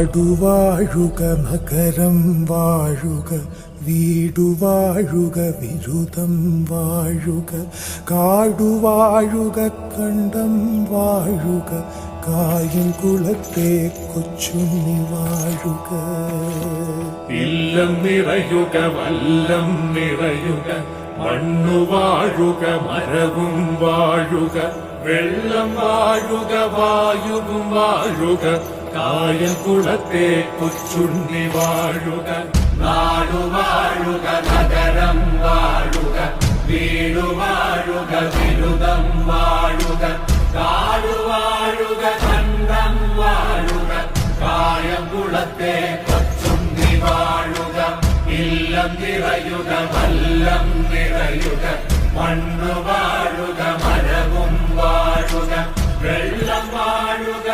നാടുവാഴുക നഗരം വാഴുക വീടുവാഴുക വിരുദം വാഴുക കാടുവാഴുക കണ്ടം വാഴുക കായൽ കുളത്തെ കൊച്ചുണ്ണി വാഴുക. ഇല്ലം നിറയുക വല്ലം നിറയുക മണ്ണു വാഴുക മരവും വാഴുക വെള്ളം വാഴുക വായുവും വാഴുക കായൽ കുളത്തെ കൊച്ചുണ്ണി വാഴുക. നാടു വാഴുക നഗരം വാഴുക വീടു വാഴുക വിരുദം വാഴുക കാടു വാഴുക കണ്ടം വാഴുക കായൽ കുളത്തെ കൊച്ചുണ്ണി വാഴുക. ഇല്ലം നിറയുക വല്ലം നിറയുക മണ്ണു വാഴുക മരവും വാഴുക വെള്ളം വാഴുക